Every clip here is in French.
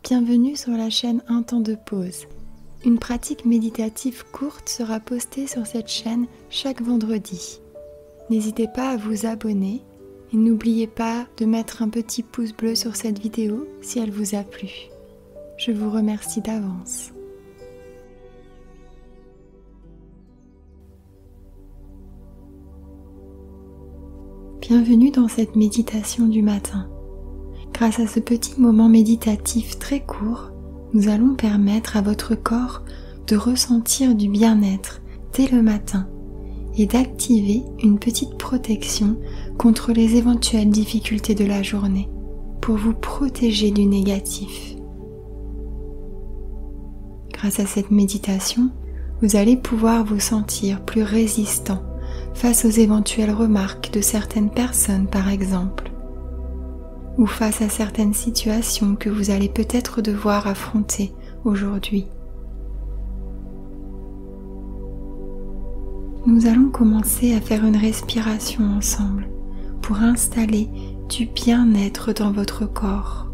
Bienvenue sur la chaîne Un temps de pause. Une pratique méditative courte sera postée sur cette chaîne chaque vendredi. N'hésitez pas à vous abonner et n'oubliez pas de mettre un petit pouce bleu sur cette vidéo si elle vous a plu. Je vous remercie d'avance. Bienvenue dans cette méditation du matin. Grâce à ce petit moment méditatif très court, nous allons permettre à votre corps de ressentir du bien-être dès le matin et d'activer une petite protection contre les éventuelles difficultés de la journée pour vous protéger du négatif. Grâce à cette méditation, vous allez pouvoir vous sentir plus résistant face aux éventuelles remarques de certaines personnes par exemple, ou face à certaines situations que vous allez peut-être devoir affronter aujourd'hui. Nous allons commencer à faire une respiration ensemble pour installer du bien-être dans votre corps.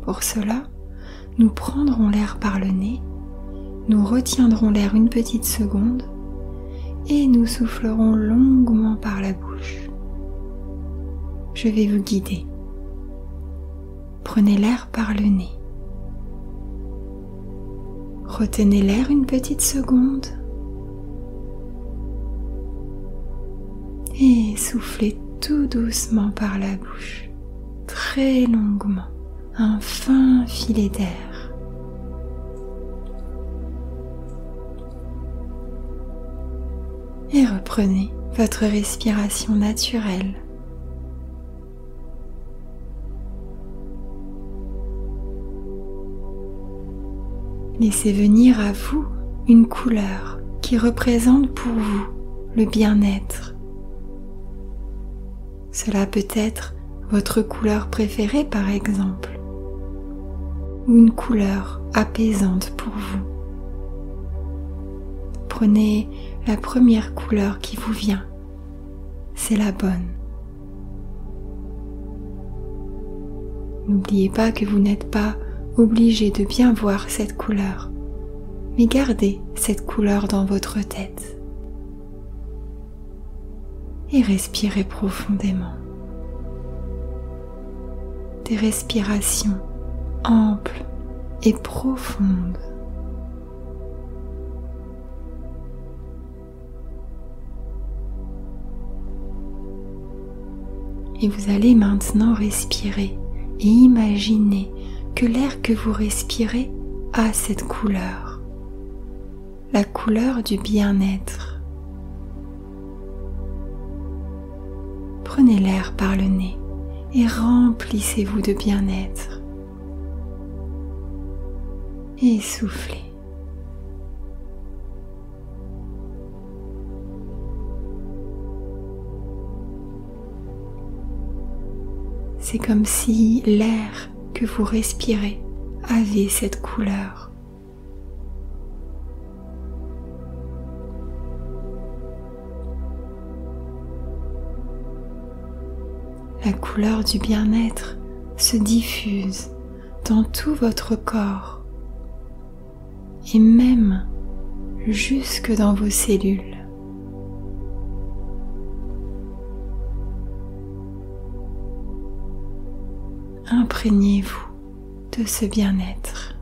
Pour cela, nous prendrons l'air par le nez, nous retiendrons l'air une petite seconde et nous soufflerons longuement par la bouche. Je vais vous guider. Prenez l'air par le nez. Retenez l'air une petite seconde. Et soufflez tout doucement par la bouche, très longuement, un fin filet d'air. Et reprenez votre respiration naturelle. Laissez venir à vous une couleur qui représente pour vous le bien-être. Cela peut être votre couleur préférée par exemple, ou une couleur apaisante pour vous. Prenez la première couleur qui vous vient, c'est la bonne. N'oubliez pas que vous n'êtes pas obligé de bien voir cette couleur, mais gardez cette couleur dans votre tête. Et respirez profondément. Des respirations amples et profondes. Et vous allez maintenant respirer et imaginer que l'air que vous respirez a cette couleur, la couleur du bien-être. Prenez l'air par le nez et remplissez-vous de bien-être. Et soufflez. C'est comme si l'air que vous respirez avait cette couleur. La couleur du bien-être se diffuse dans tout votre corps et même jusque dans vos cellules. Imprégnez-vous de ce bien-être.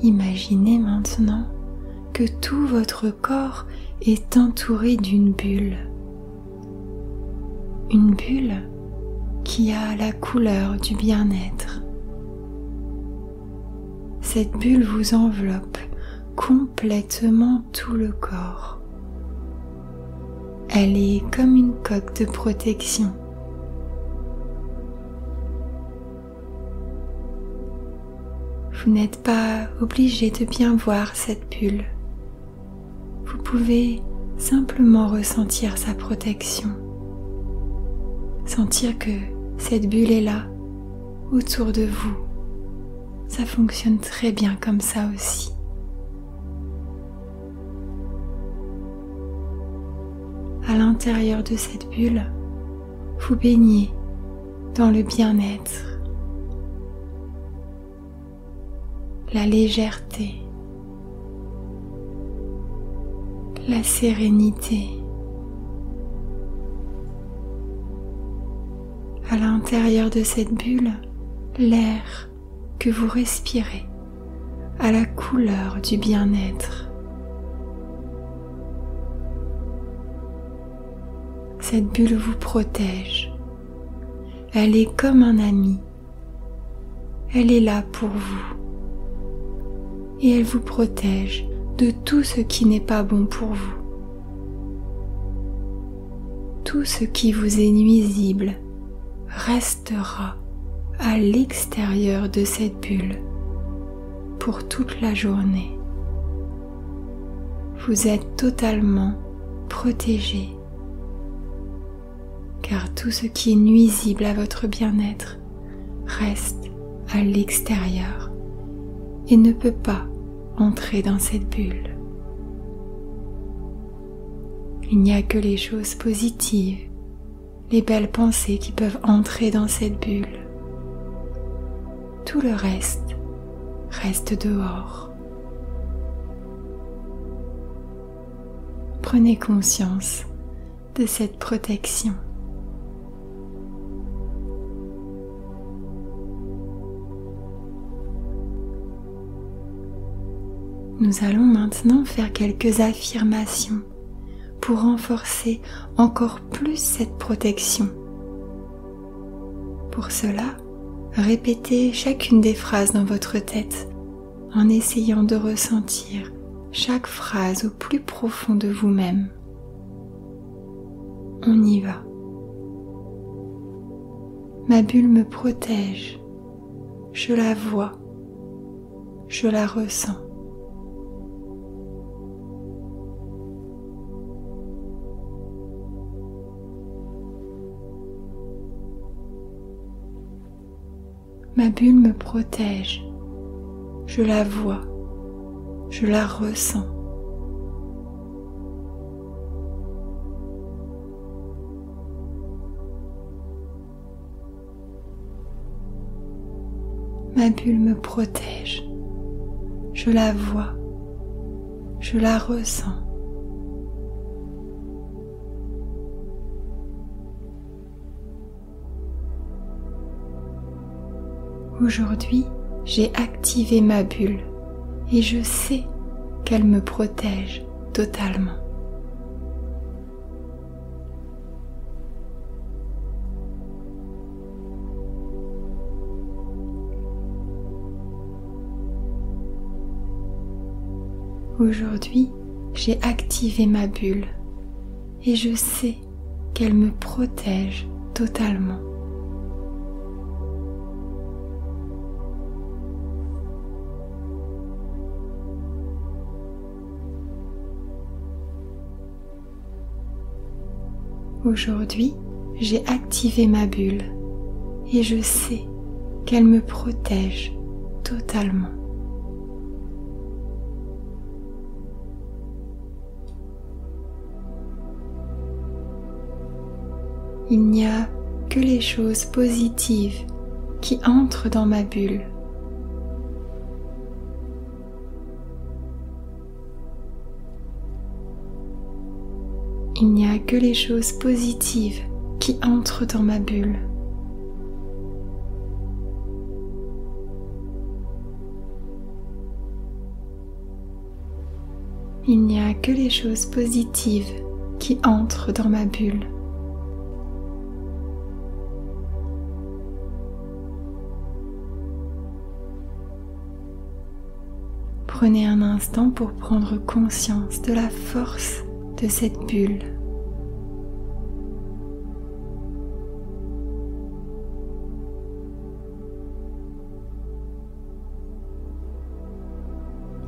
Imaginez maintenant que tout votre corps est entouré d'une bulle. Une bulle qui a la couleur du bien-être. Cette bulle vous enveloppe complètement tout le corps. Elle est comme une coque de protection. Vous n'êtes pas obligé de bien voir cette bulle. Vous pouvez simplement ressentir sa protection. Sentir que cette bulle est là, autour de vous. Ça fonctionne très bien comme ça aussi. à l'intérieur de cette bulle, vous baignez dans le bien-être, la légèreté, la sérénité. À l'intérieur de cette bulle, l'air que vous respirez a la couleur du bien-être. Cette bulle vous protège. Elle est comme un ami. Elle est là pour vous. Et elle vous protège de tout ce qui n'est pas bon pour vous. Tout ce qui vous est nuisible restera à l'extérieur de cette bulle pour toute la journée. Vous êtes totalement protégé, car tout ce qui est nuisible à votre bien-être reste à l'extérieur et ne peut pas entrer dans cette bulle. Il n'y a que les choses positives, les belles pensées qui peuvent entrer dans cette bulle. Tout le reste dehors. Prenez conscience de cette protection. Nous allons maintenant faire quelques affirmations pour renforcer encore plus cette protection. Pour cela, répétez chacune des phrases dans votre tête en essayant de ressentir chaque phrase au plus profond de vous-même. On y va. Ma bulle me protège. Je la vois. Je la ressens. Ma bulle me protège, je la vois, je la ressens. Ma bulle me protège, je la vois, je la ressens. Aujourd'hui, j'ai activé ma bulle et je sais qu'elle me protège totalement. Aujourd'hui, j'ai activé ma bulle et je sais qu'elle me protège totalement. Aujourd'hui, j'ai activé ma bulle et je sais qu'elle me protège totalement. Il n'y a que les choses positives qui entrent dans ma bulle. Il n'y a que les choses positives qui entrent dans ma bulle. Il n'y a que les choses positives qui entrent dans ma bulle. Prenez un instant pour prendre conscience de la force de cette bulle.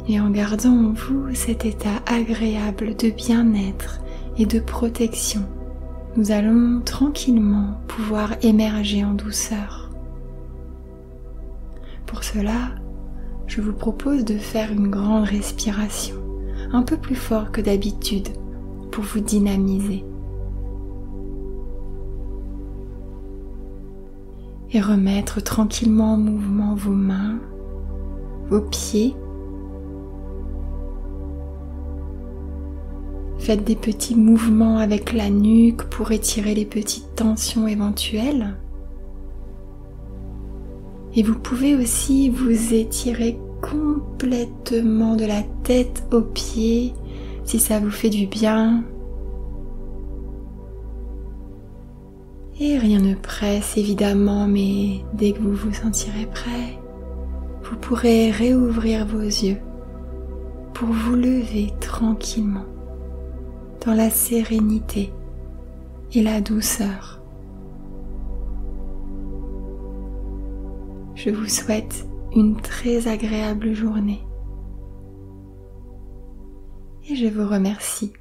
Et en gardant en vous cet état agréable de bien-être et de protection, nous allons tranquillement pouvoir émerger en douceur. Pour cela, je vous propose de faire une grande respiration, un peu plus fort que d'habitude, pour vous dynamiser et remettre tranquillement en mouvement vos mains, vos pieds. Faites des petits mouvements avec la nuque pour étirer les petites tensions éventuelles. Et vous pouvez aussi vous étirer complètement de la tête aux pieds si ça vous fait du bien. Et rien ne presse évidemment, mais dès que vous vous sentirez prêt, vous pourrez réouvrir vos yeux pour vous lever tranquillement dans la sérénité et la douceur. Je vous souhaite une très agréable journée et je vous remercie